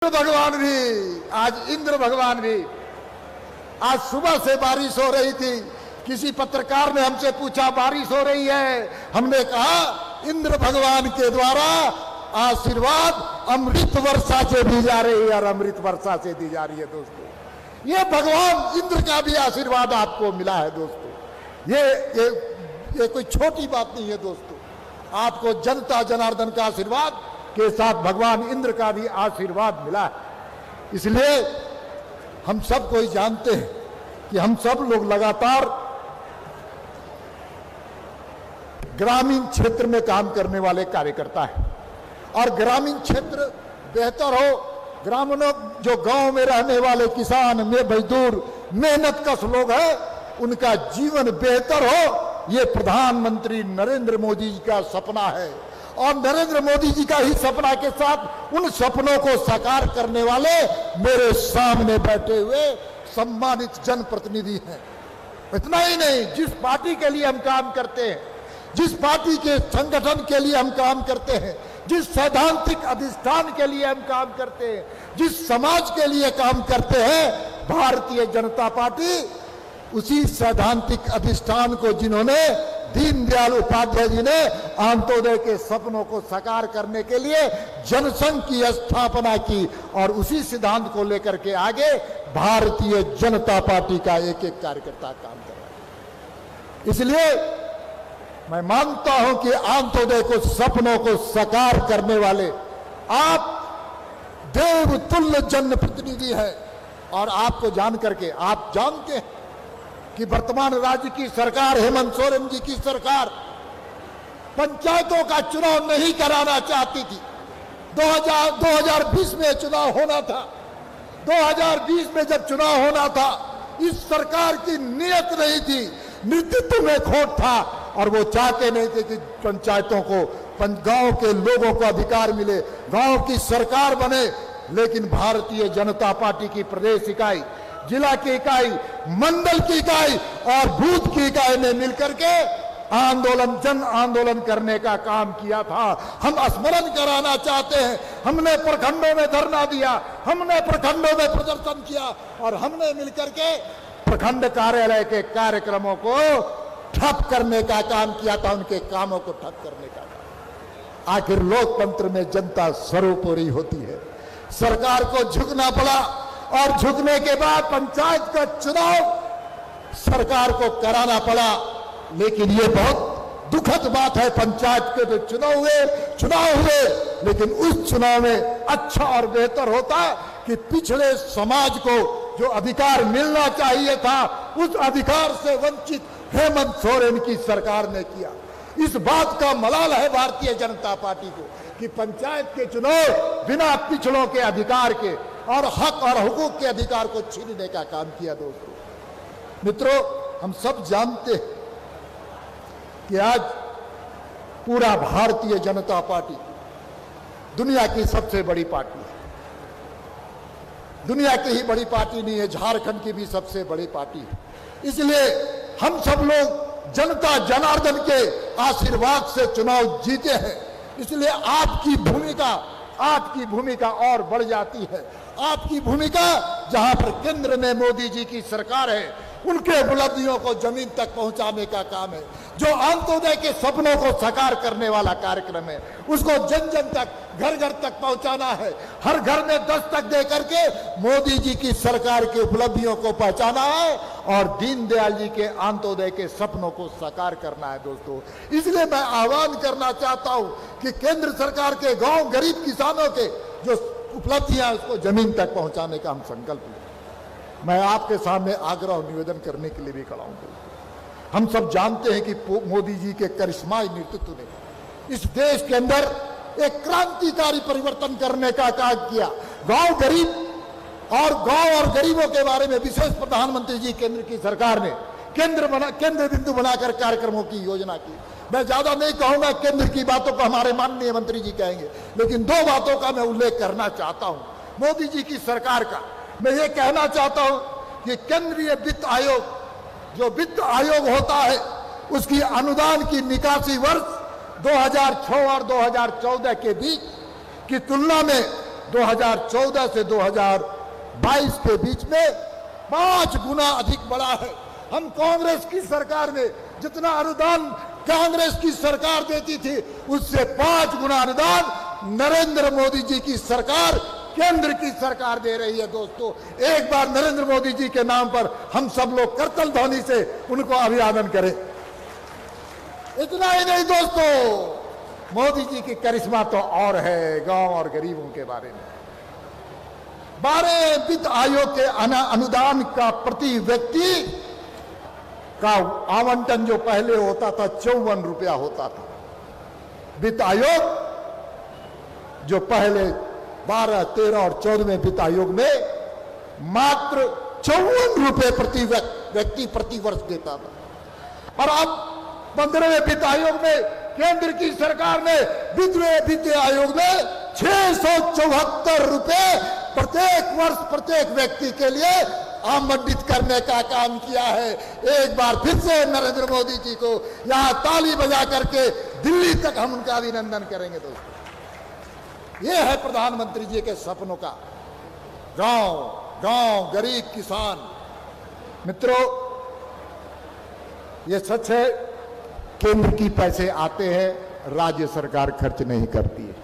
भगवान भी आज इंद्र भगवान भी आज सुबह से बारिश हो रही थी। किसी पत्रकार ने हमसे पूछा बारिश हो रही है, हमने कहा इंद्र भगवान के द्वारा आशीर्वाद अमृत वर्षा से दी जा रही है और अमृत वर्षा से दी जा रही है। दोस्तों, ये भगवान इंद्र का भी आशीर्वाद आपको मिला है। दोस्तों, ये कोई छोटी बात नहीं है। दोस्तों, आपको जनता जनार्दन का आशीर्वाद के साथ भगवान इंद्र का भी आशीर्वाद मिला है। इसलिए हम सब कोई जानते हैं कि हम सब लोग लगातार ग्रामीण क्षेत्र में काम करने वाले कार्यकर्ता हैं और ग्रामीण क्षेत्र बेहतर हो, ग्रामीणों जो गांव में रहने वाले किसान में मजदूर मेहनतकश लोग हैं, उनका जीवन बेहतर हो, ये प्रधानमंत्री नरेंद्र मोदी जी का सपना है। और नरेंद्र मोदी जी का ही सपना के साथ उन सपनों को साकार करने वाले मेरे सामने बैठे हुए सम्मानित जनप्रतिनिधि हैं। इतना ही नहीं, जिस पार्टी के लिए हम काम करते हैं, जिस पार्टी के संगठन के लिए हम काम करते हैं, जिस सैद्धांतिक अधिष्ठान के लिए हम काम करते हैं, जिस समाज के लिए काम करते हैं, भारतीय जनता पार्टी उसी सैद्धांतिक अधिष्ठान को जिन्होंने दीनदयाल उपाध्याय जी ने अंत्योदय के सपनों को साकार करने के लिए जनसंघ की स्थापना की और उसी सिद्धांत को लेकर के आगे भारतीय जनता पार्टी का एक एक कार्यकर्ता काम कर रहा है। इसलिए मैं मानता हूं कि अंत्योदय को सपनों को साकार करने वाले आप देवतुल्य जनप्रतिनिधि हैं। और आपको जान करके आप जानते हैं कि वर्तमान राज्य की सरकार, हेमंत सोरेन जी की सरकार, पंचायतों का चुनाव नहीं कराना चाहती थी। 2020 में चुनाव होना था। 2020 में जब चुनाव होना था, इस सरकार की नीयत नहीं थी, नेतृत्व में खोट था और वो चाहते नहीं थे कि पंचायतों को, गांव के लोगों को अधिकार मिले, गांव की सरकार बने। लेकिन भारतीय जनता पार्टी की प्रदेश इकाई, जिला की इकाई, मंडल की इकाई और बूथ की इकाई ने मिलकर के आंदोलन, जन आंदोलन करने का काम किया था। हम स्मरण कराना चाहते हैं, हमने प्रखंडों में धरना दिया, हमने प्रखंडों में प्रदर्शन किया और हमने मिलकर के प्रखंड कार्यालय के कार्यक्रमों को ठप करने का काम किया था, उनके कामों को ठप करने का काम। आखिर लोकतंत्र में जनता सर्वोपरि होती है। सरकार को झुकना पड़ा और झुकने के बाद पंचायत का चुनाव सरकार को कराना पड़ा। लेकिन ये बहुत दुखद बात है, पंचायत के तो चुनाव हुए, लेकिन उस चुनाव में अच्छा और बेहतर होता कि पिछड़े समाज को जो अधिकार मिलना चाहिए था, उस अधिकार से वंचित हेमंत सोरेन की सरकार ने किया। इस बात का मलाल है भारतीय जनता पार्टी को कि पंचायत के चुनाव बिना पिछड़ों के अधिकार के और हक और हुकूक के अधिकार को छीनने का काम किया। दोस्तों मित्रों, हम सब जानते हैं कि आज पूरा भारतीय जनता पार्टी दुनिया की सबसे बड़ी पार्टी है। दुनिया की ही बड़ी पार्टी नहीं है, झारखंड की भी सबसे बड़ी पार्टी है। इसलिए हम सब लोग जनता जनार्दन के आशीर्वाद से चुनाव जीते हैं। इसलिए आपकी भूमिका और बढ़ जाती है। आपकी भूमिका, जहां पर केंद्र में मोदी जी की सरकार है, उनके उपलब्धियों को जमीन तक पहुंचाने का काम है। जो अंत्योदय के सपनों को साकार करने वाला कार्यक्रम है, उसको जन जन तक, घर घर तक पहुंचाना है। हर घर में दस्तक दे करके मोदी जी की सरकार की उपलब्धियों को पहचाना है और दीनदयाल जी के अंत्योदय के सपनों को साकार करना है। दोस्तों, इसलिए मैं आह्वान करना चाहता हूं कि केंद्र सरकार के गांव गरीब किसानों के जो उपलब्धियां, उसको जमीन तक पहुंचाने का हम संकल्प लें। मैं आपके सामने आग्रह और निवेदन करने के लिए भी खड़ा हूं। हम सब जानते हैं कि मोदी जी के करिश्माई नेतृत्व ने इस देश के अंदर एक क्रांतिकारी परिवर्तन करने का काम किया। गांव और गरीबों के बारे में विशेष प्रधानमंत्री जी केंद्र की सरकार ने केंद्र बिंदु बनाकर कार्यक्रमों की योजना की। मैं ज्यादा नहीं कहूंगा, केंद्र की बातों को हमारे माननीय मंत्री जी कहेंगे, लेकिन दो बातों का मैं उल्लेख करना चाहता हूं मोदी जी की सरकार का। मैं ये कहना चाहता हूं कि केंद्रीय वित्त आयोग, जो वित्त आयोग होता है, उसकी अनुदान की निकासी वर्ष 2006 और 2014 के बीच की तुलना में 2014 से 2022 के बीच में 5 गुना अधिक बढ़ा है। हम कांग्रेस की सरकार में जितना अनुदान कांग्रेस की सरकार देती थी उससे 5 गुना अनुदान नरेंद्र मोदी जी की सरकार, केंद्र की सरकार दे रही है। दोस्तों, एक बार नरेंद्र मोदी जी के नाम पर हम सब लोग करतल ध्वनि से उनको अभिवादन करें। इतना ही नहीं दोस्तों, मोदी जी की करिश्मा तो और है गांव और गरीबों के बारे में। 12 वित्त आयोग के अनुदान का प्रति व्यक्ति का आवंटन जो पहले होता था 54 रुपया होता था। वित्त आयोग जो पहले 12, 13 और 14वें वित्त आयोग में मात्र 54 रुपए प्रति व्यक्ति प्रति वर्ष देता था, और अब 15वें वित्त आयोग में केंद्र की सरकार ने वित्त आयोग में 674 रुपए प्रत्येक वर्ष प्रत्येक व्यक्ति के लिए आवंटित करने का काम किया है। एक बार फिर से नरेंद्र मोदी जी को यहां ताली बजा करके दिल्ली तक हम उनका अभिनंदन करेंगे। दोस्तों, यह है प्रधानमंत्री जी के सपनों का गांव गरीब किसान। मित्रों, यह सच है, केंद्र की पैसे आते हैं, राज्य सरकार खर्च नहीं करती है।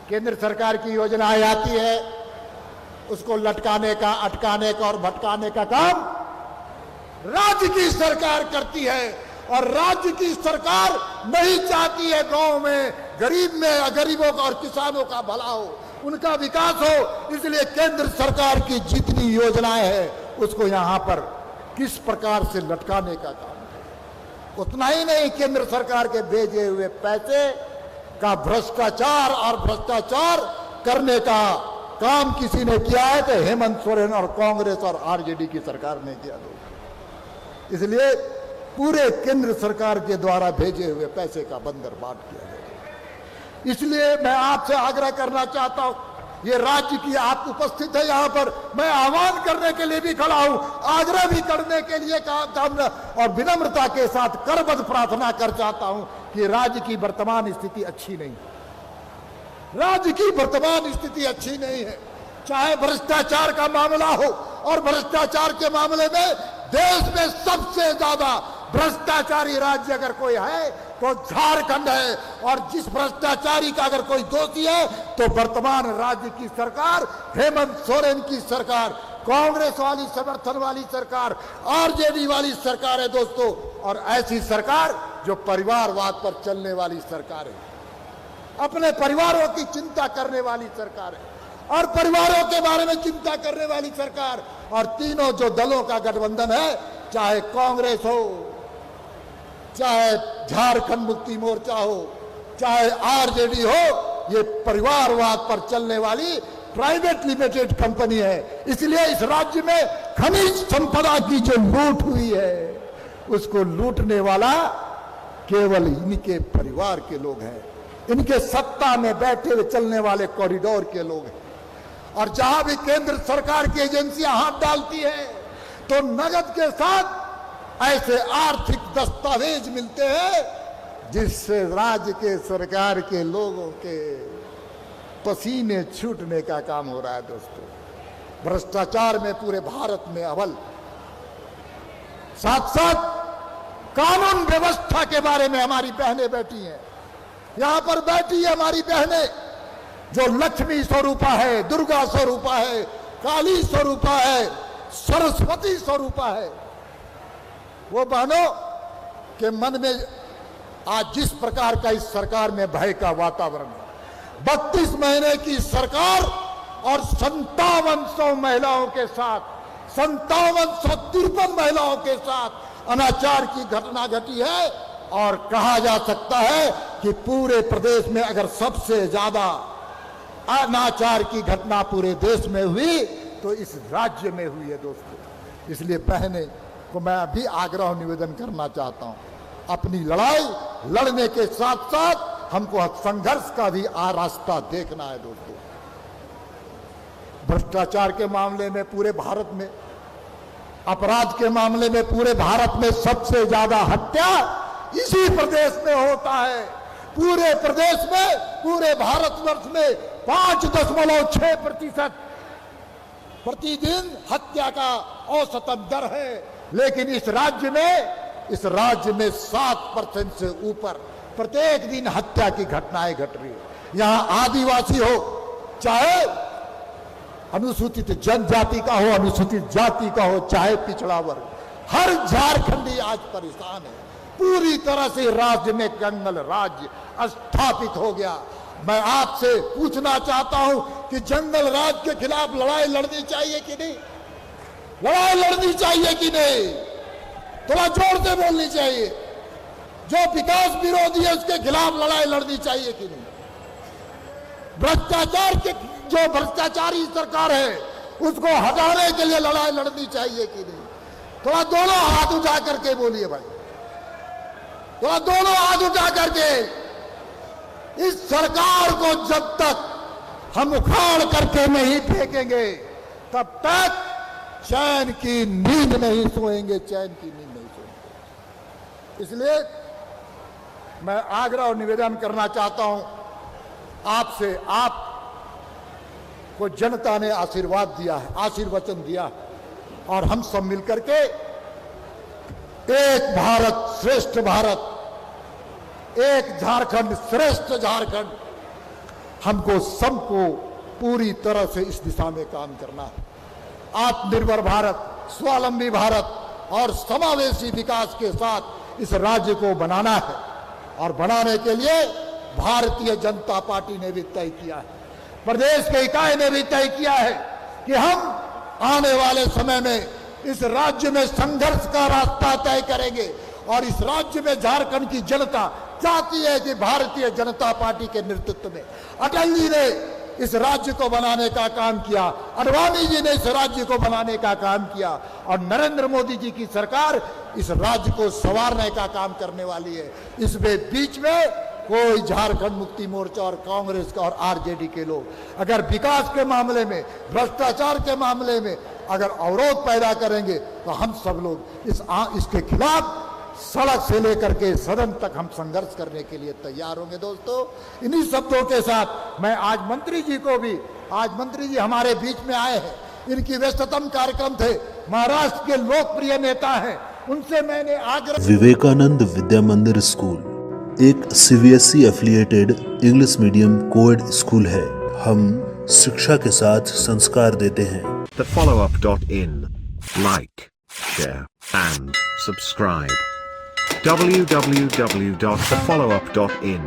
केंद्र सरकार की योजनाएं आती है, उसको लटकाने का, अटकाने का और भटकाने का काम राज्य की सरकार करती है। और राज्य की सरकार नहीं चाहती है गांव में गरीबों का और किसानों का भला हो, उनका विकास हो। इसलिए केंद्र सरकार की जितनी योजनाएं हैं उसको यहां पर किस प्रकार से लटकाने का काम है। उतना ही नहीं, केंद्र सरकार के भेजे हुए पैसे का भ्रष्टाचार करने का काम किसी ने किया है तो हेमंत सोरेन और कांग्रेस और आरजेडी की सरकार ने किया। इसलिए पूरे केंद्र सरकार के द्वारा भेजे हुए पैसे का बंदर बांट किया गया। इसलिए मैं आपसे आग्रह करना चाहता हूं, ये राज्य की आप उपस्थित है यहां पर, मैं आह्वान करने के लिए भी खड़ा हूं, आग्रह भी करने के लिए काम और विनम्रता के साथ करबद्ध प्रार्थना कर चाहता हूं कि राज्य की वर्तमान स्थिति अच्छी नहीं, राज्य की वर्तमान स्थिति अच्छी नहीं है। चाहे भ्रष्टाचार का मामला हो, और भ्रष्टाचार के मामले में देश में सबसे ज्यादा भ्रष्टाचारी राज्य अगर कोई है तो झारखंड है। और जिस भ्रष्टाचारी का अगर कोई दोषी है तो वर्तमान राज्य की सरकार, हेमंत सोरेन की सरकार, कांग्रेस वाली समर्थन वाली सरकार, आरजेडी वाली सरकार है दोस्तों। और ऐसी सरकार जो परिवारवाद पर चलने वाली सरकार है, अपने परिवारों की चिंता करने वाली सरकार है, और परिवारों के बारे में चिंता करने वाली सरकार। और तीनों जो दलों का गठबंधन है, चाहे कांग्रेस हो, चाहे झारखंड मुक्ति मोर्चा हो, चाहे आरजेडी हो, ये परिवारवाद पर चलने वाली प्राइवेट लिमिटेड कंपनी है। इसलिए इस राज्य में खनिज संपदा की जो लूट हुई है उसको लूटने वाला केवल इनके परिवार के लोग हैं, इनके सत्ता में बैठे हुए चलने वाले कॉरिडोर के लोग हैं। और जहां भी केंद्र सरकार की एजेंसियां हाथ डालती है तो नगद के साथ ऐसे आर्थिक दस्तावेज मिलते हैं जिससे राज्य के सरकार के लोगों के पसीने छूटने का काम हो रहा है। दोस्तों, भ्रष्टाचार में पूरे भारत में अव्वल, साथ साथ कानून व्यवस्था के बारे में हमारी बहनें बैठी हैं, यहां पर बैठी है हमारी बहनें जो लक्ष्मी स्वरूपा है, दुर्गा स्वरूपा है, काली स्वरूपा है, सरस्वती स्वरूपा है। वो बहनों के मन में आज जिस प्रकार का इस सरकार में भय का वातावरण है, 32 महीने की सरकार और 5700 महिलाओं के साथ, 5753 महिलाओं के साथ अनाचार की घटना घटी है। और कहा जा सकता है कि पूरे प्रदेश में अगर सबसे ज्यादा अनाचार की घटना पूरे देश में हुई तो इस राज्य में हुई है दोस्तों। इसलिए बहनें को मैं अभी आग्रह निवेदन करना चाहता हूं, अपनी लड़ाई लड़ने के साथ साथ हमको संघर्ष का भी रास्ता देखना है दोस्तों। भ्रष्टाचार के मामले में पूरे भारत में, अपराध के मामले में पूरे भारत में सबसे ज्यादा हत्या इसी प्रदेश में होता है। पूरे प्रदेश में, पूरे भारतवर्ष में 5.6% प्रतिदिन हत्या का औसतन दर है, लेकिन इस राज्य में 7% से ऊपर प्रत्येक दिन हत्या की घटनाएं घट रही है। यहां आदिवासी हो, चाहे अनुसूचित जनजाति का हो, अनुसूचित जाति का हो, चाहे पिछड़ा वर्ग, हर झारखंडी आज परेशान है। पूरी तरह से राज्य में जंगल राज्य स्थापित हो गया। मैं आपसे पूछना चाहता हूं कि जंगल राज के खिलाफ लड़ाई लड़नी चाहिए कि नहीं? लड़ाई लड़नी चाहिए कि नहीं? थोड़ा जोर से बोलनी चाहिए। जो विकास विरोधी है उसके खिलाफ लड़ाई लड़नी चाहिए कि नहीं? भ्रष्टाचार के जो भ्रष्टाचारी सरकार है उसको हटाने के लिए लड़ाई लड़नी चाहिए कि नहीं? थोड़ा दोनों हाथ उठा करके बोलिए भाई, थोड़ा दोनों हाथ उठा करके। इस सरकार को जब तक हम उखाड़ करके नहीं फेंकेंगे तब तक चैन की नींद नहीं सोएंगे, चैन की नींद नहीं सोएंगे। इसलिए मैं आग्रह और निवेदन करना चाहता हूं आपसे। आप को जनता ने आशीर्वाद दिया है, आशीर्वचन दिया है, और हम सब मिलकर के एक भारत श्रेष्ठ भारत, एक झारखंड श्रेष्ठ झारखंड, हमको सबको पूरी तरह से इस दिशा में काम करना है। आत्मनिर्भर भारत, स्वावलंबी भारत और समावेशी विकास के साथ इस राज्य को बनाना है, और बनाने के लिए भारतीय जनता पार्टी ने भी तय किया है, प्रदेश के इकाई ने भी तय किया है कि हम आने वाले समय में इस राज्य में संघर्ष का रास्ता तय करेंगे। और इस राज्य में झारखंड की जनता चाहती है कि भारतीय जनता पार्टी के नेतृत्व में अटल जी ने इस राज्य को बनाने का काम किया, आडवाणी जी ने इस राज्य को बनाने का काम किया, और नरेंद्र मोदी जी की सरकार इस राज्य को संवारने का काम करने वाली है। इसमें बीच में कोई झारखंड मुक्ति मोर्चा और कांग्रेस का और आरजेडी के लोग अगर विकास के मामले में, भ्रष्टाचार के मामले में अगर अवरोध पैदा करेंगे तो हम सब लोग इसके खिलाफ सड़क से लेकर के सदन तक हम संघर्ष करने के लिए तैयार होंगे। दोस्तों, इन्हीं शब्दों के साथ मैं आज मंत्री जी हमारे बीच में आए हैं, इनकी व्यस्ततम कार्यक्रम थे, महाराष्ट्र के लोकप्रिय नेता हैं, उनसे मैंने आग्रह। विवेकानंद विद्या मंदिर स्कूल एक CBSE affiliated English medium coed school है। हम शिक्षा के साथ संस्कार देते हैं। thefollowup.in, like, share and subscribe. www.thefollowup.in